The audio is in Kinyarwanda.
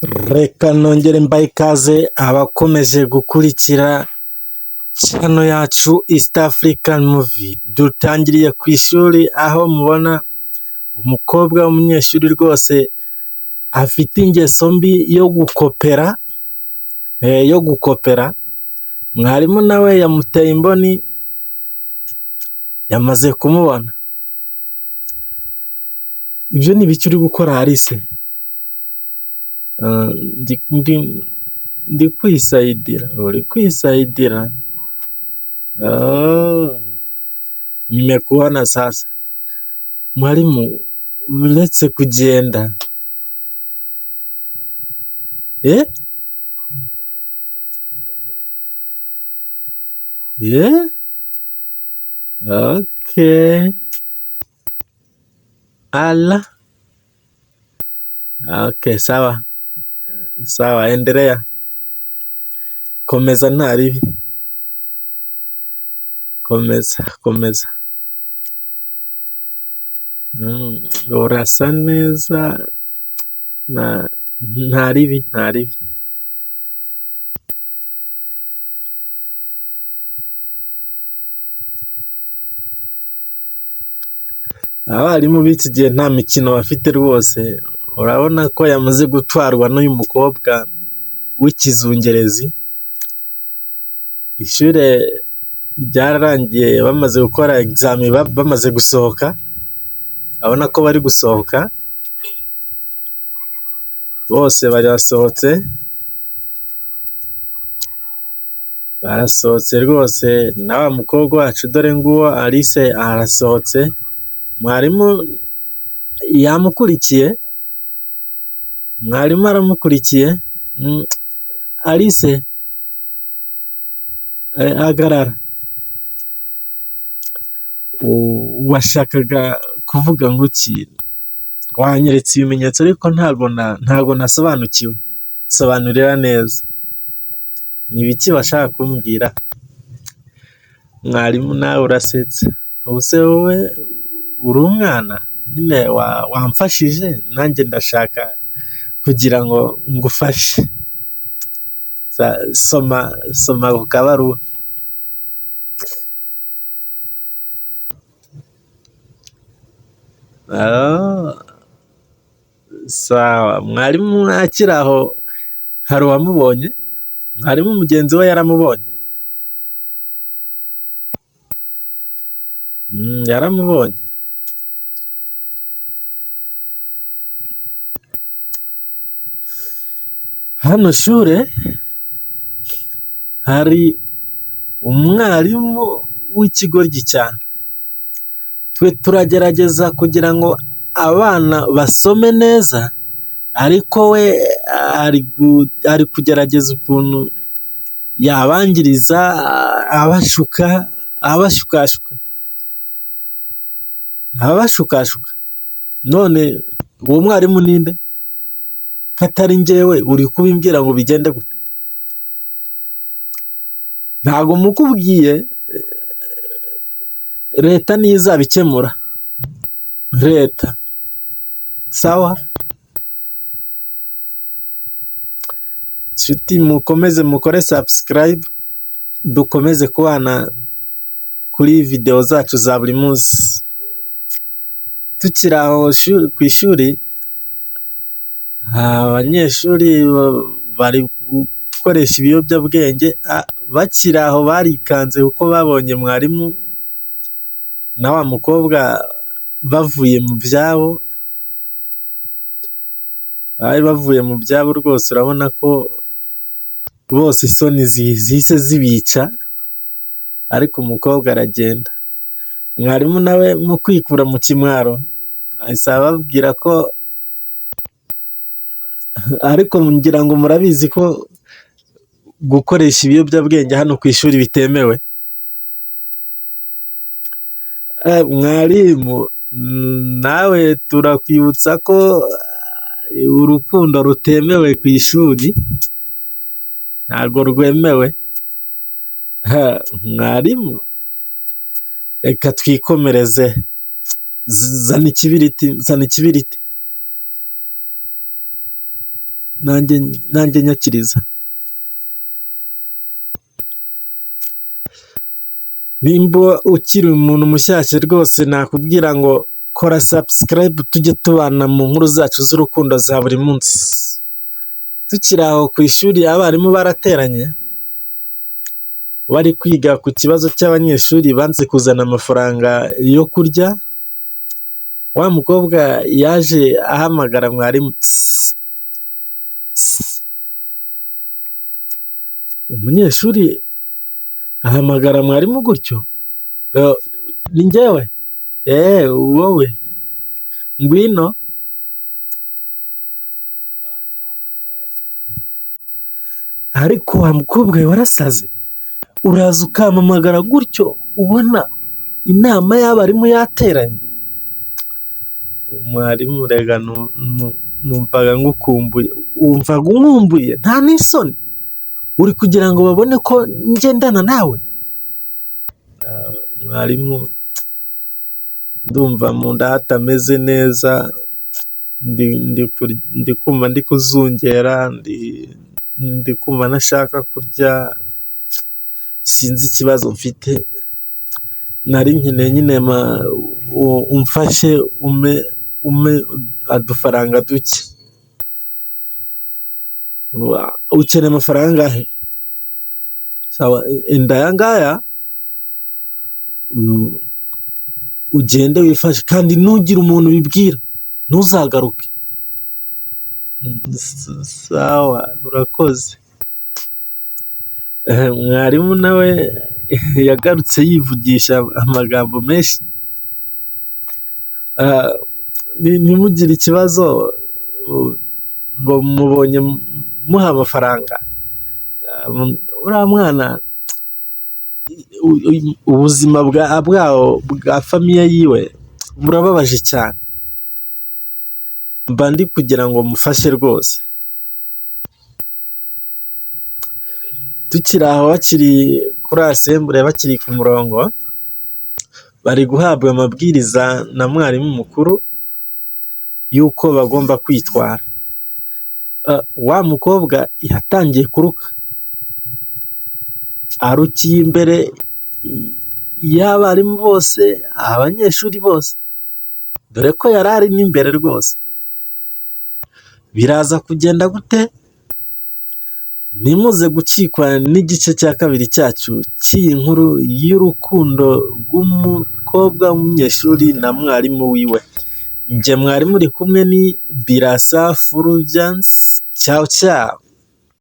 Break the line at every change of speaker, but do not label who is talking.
Reka nongere mbaye ikaze abakomeje gukurikira channel yacu East African Movie. Dutangiriye ku ishuri aho mubona umukobwa w'umunyeshuri rwose afite ingeso mbi yo gukopera. Mwarimu nawe yamuteye imboni, yamaze kumubona. Ibyo ni biki uri gukora Alice? Ndi kwisayidira. Uri kwisayidira? Nimekuona sasa. Mwalimu, uretse kugenda. Okay. Ala. Okay, sawa. Sawa, endelea. Komeza nta ribi. Komeza. Urasa neza. Nta ribi. Abarimu b'iki gihe nta mikino bafite rwose. Urabona ko yamaze gutwarwa n'uyu mukobwa w'ikizungerezi. Ishure ryararangiye bamaze gukora examen, bamaze gusohoka. Abona ko bari gusohoka. Bose barasohotse rwose. Na wa mukobwa wacu dore nguwo Alice arasohotse. Mwarimu yamukurikiye. Mwarimu aramukurikiye. Alice, agarara. Washakaga kuvuga ngo iki? Wanyeretse ibimenyetso ariko ntabwo nasobanukiwe. Sobanurira neza. Ni biki bashaka kumbwira? Mwarimu nawe urasetse. Ubuse wowe uri umwana nyine wamfashije, nanjye ndashaka kugira ngo ngufashe. Soma ku kabaruwa. Sawa. Mwarimu akiri aho hari uwamubonye? Mwarimu mugenzi we yaramubonye? Yaramubonye. Hano shure hari umwarimu w'ikigoryi cyane. Twe turagerageza kugira ngo abana basome neza, ariko we ari kugerageza ukuntu yabangiriza, abashukashuka. None uwo mwarimu ninde? Katari njyewe uri kubimbwira ngo bigende gute? Ntago mukubwiye. Leta niyo izabikemura. Leta. Sawa? Nshuti, mukomeze mukore subscribe. Dukomeze kubana kuri video zacu za buri munsi. Tukiri aho ku ishuri, abanyeshuri bari gukoresha ibiyobyabwenge. Bakiri aho barikanze kuko babonye mwarimu na wa mukobwa bavuye mu byabo. Bari bavuye mu byabo rwose. Urabona ko bose isoni zihise zibica, ariko umukobwa aragenda. Mwarimu nawe mu kwikura mu kimwaro ahise ababwira ko, ariko ngira ngo murabizi ko gukoresha ibiyobyabwenge hano ku ishuri bitemewe. Mwarimu nawe turakwibutsa ko urukundo rutemewe ku ishuri. Ntabwo rwemewe. Mwarimu, reka twikomereze. Zana ikibiriti. nanjye nyakiriza. Nimba ukiri umuntu mushyashya rwose nakubwira ngo kora subscribe tujye tubana mu nkuru zacu z'urukundo za buri munsi. Tukiri aho ku ishuri abarimu barateranye bari kwiga ku kibazo cy'abanyeshuri banze kuzana amafaranga yo kurya. Wa mukobwa yaje ahamagara mwarimu, umunyeshuri ahamagara mwarimu gutyo, ni njyewe, wowe ngwino. Ariko wa mukobwa we warasaze, uraza ukampamagara gutyo ubona inama y'abarimu yateranye. Mwarimu rega numvaga ngukumbuye, wumvaga unkumbuye nta n'isoni, uri kugira ngo babone ko ngendana nawe. Mwarimu ndumva mu nda hatameze neza, ndi kumva ndi kuzungera, ndi kumva ntashaka kurya, sinzi ikibazo mfite. Nari nkeneye nyine umfashe ume udufaranga duke. Ukeneye amafaranga angahe? Sawa, enda aya ngaya ugende wifashe, kandi ntugire umuntu ubibwira, ntuzagaruke. Sawa, urakoze. Mwarimu nawe yagarutse yivugisha amagambo menshi. Ntimugire ikibazo ngo mubonye muha amafaranga. Uriya mwana ubuzima bwa famiye yiwe burababaje cyane, mba ndi kugira ngo mufashe rwose. Tukiri aho bakiri kuri asembure, bakiri ku murongo, bari guhabwa amabwiriza na mwarimu mukuru y'uko bagomba kwitwara. Wa mukobwa yatangiye kuruka, arukiye imbere y'abarimu bose, abanyeshuri bose, dore ko yari ari n'imbere rwose. Biraza kugenda gute? Nimuze gucikwa n'igice cya kabiri cyacu cy'iyi nkuru y'urukundo rw'umukobwa w'umunyeshuri na mwarimu wiwe. Njye mwarimu uri kumwe ni Birasa Fulgence. Ciao ciao.